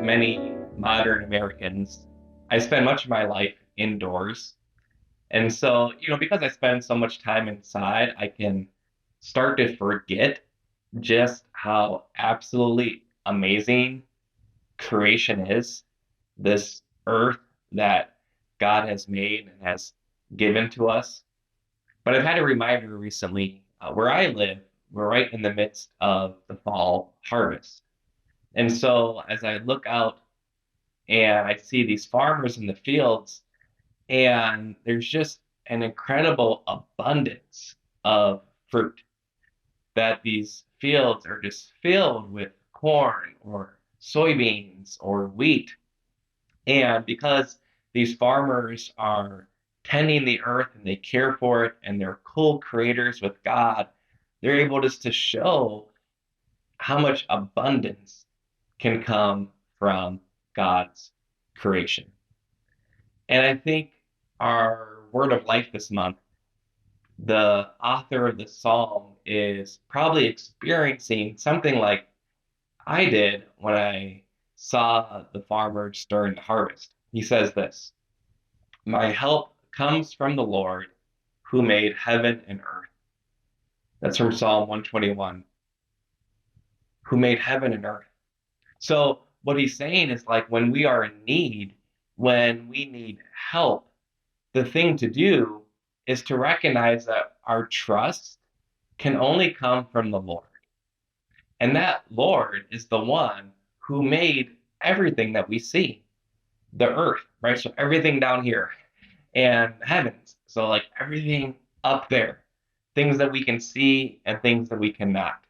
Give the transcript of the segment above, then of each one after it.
many modern Americans, I spend much of my life indoors. And so, because I spend so much time inside, I can start to forget just how absolutely amazing creation is. This earth that God has made and has given to us. But I've had a reminder recently where I live, we're right in the midst of the fall harvest. And so as I look out and I see these farmers in the fields, and there's just an incredible abundance of fruit that these fields are just filled with corn or soybeans or wheat. And because these farmers are tending the earth and they care for it and they're co-creators with God, they're able just to show how much abundance can come from God's creation. And I think our word of life this month, the author of the psalm is probably experiencing something like I did when I saw the farmers during the harvest. He says this: My help comes from the Lord who made heaven and earth. That's from Psalm 121, who made heaven and earth. So, what he's saying is like when we are in need, when we need help, the thing to do is to recognize that our trust can only come from the Lord. And that Lord is the one who made everything that we see, the earth, right? So everything down here and heavens. So like everything up there, things that we can see and things that we cannot.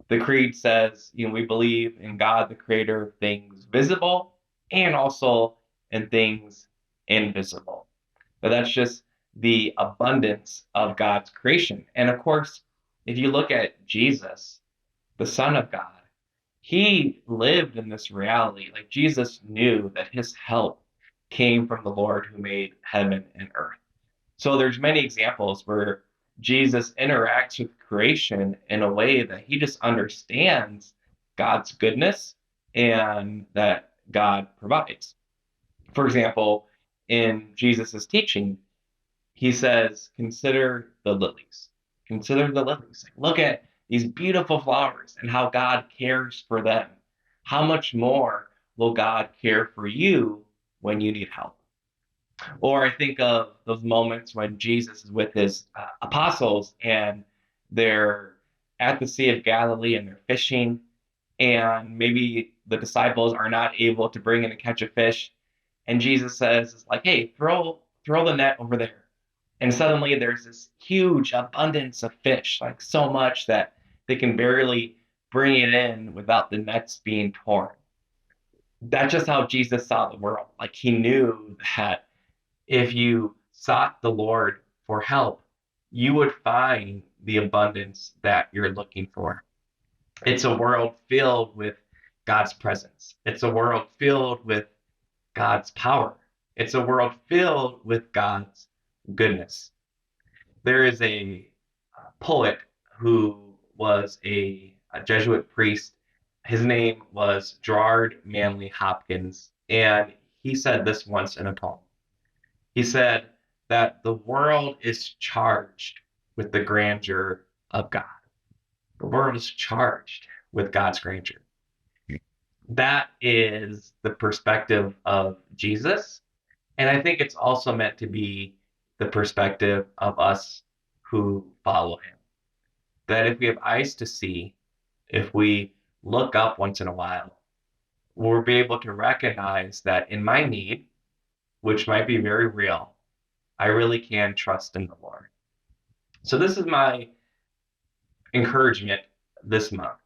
The creed says, we believe in God, the creator of things visible and also in things invisible. But that's just the abundance of God's creation. And of course, if you look at Jesus, the Son of God, he lived in this reality. Like Jesus knew that his help came from the Lord who made heaven and earth. So there's many examples where Jesus interacts with creation in a way that he just understands God's goodness and that God provides. For example, in Jesus's teaching, he says, consider the lilies. Consider the lilies. Like, look at these beautiful flowers and how God cares for them. How much more will God care for you when you need help? Or I think of those moments when Jesus is with his apostles and they're at the Sea of Galilee and they're fishing, and maybe the disciples are not able to bring in a catch of fish. And Jesus says, it's like, hey, throw the net over there. And suddenly there's this huge abundance of fish, like so much that they can barely bring it in without the nets being torn. That's just how Jesus saw the world. Like he knew that if you sought the Lord for help, you would find the abundance that you're looking for. It's a world filled with God's presence. It's a world filled with God's power. It's a world filled with God's goodness. There is a poet who was a Jesuit priest. His name was Gerard Manley Hopkins, and he said this once in a poem. He said that the world is charged with the grandeur of God. The world is charged with God's grandeur. That is the perspective of Jesus. And I think it's also meant to be the perspective of us who follow him. That if we have eyes to see, if we look up once in a while, we'll be able to recognize that in my need, which might be very real, I really can trust in the Lord. So this is my encouragement this month.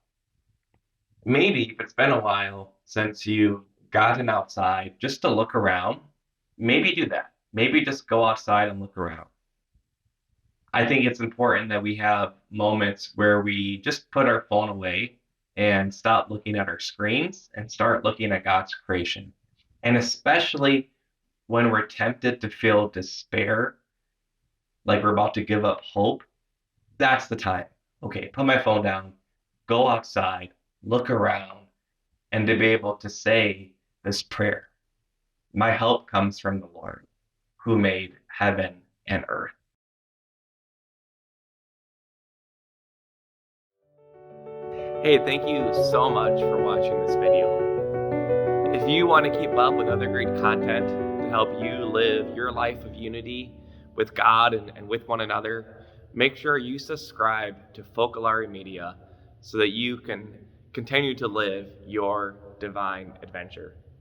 Maybe if it's been a while since you've gotten outside just to look around, maybe do that. Maybe just go outside and look around. I think it's important that we have moments where we just put our phone away and stop looking at our screens and start looking at God's creation. And especially when we're tempted to feel despair, like we're about to give up hope, that's the time. Okay, put my phone down, go outside, look around, and to be able to say this prayer. My help comes from the Lord who made heaven and earth. Hey, thank you so much for watching this video. If you want to keep up with other great content to help you live your life of unity with God and with one another, make sure you subscribe to Focolare Media so that you can continue to live your divine adventure.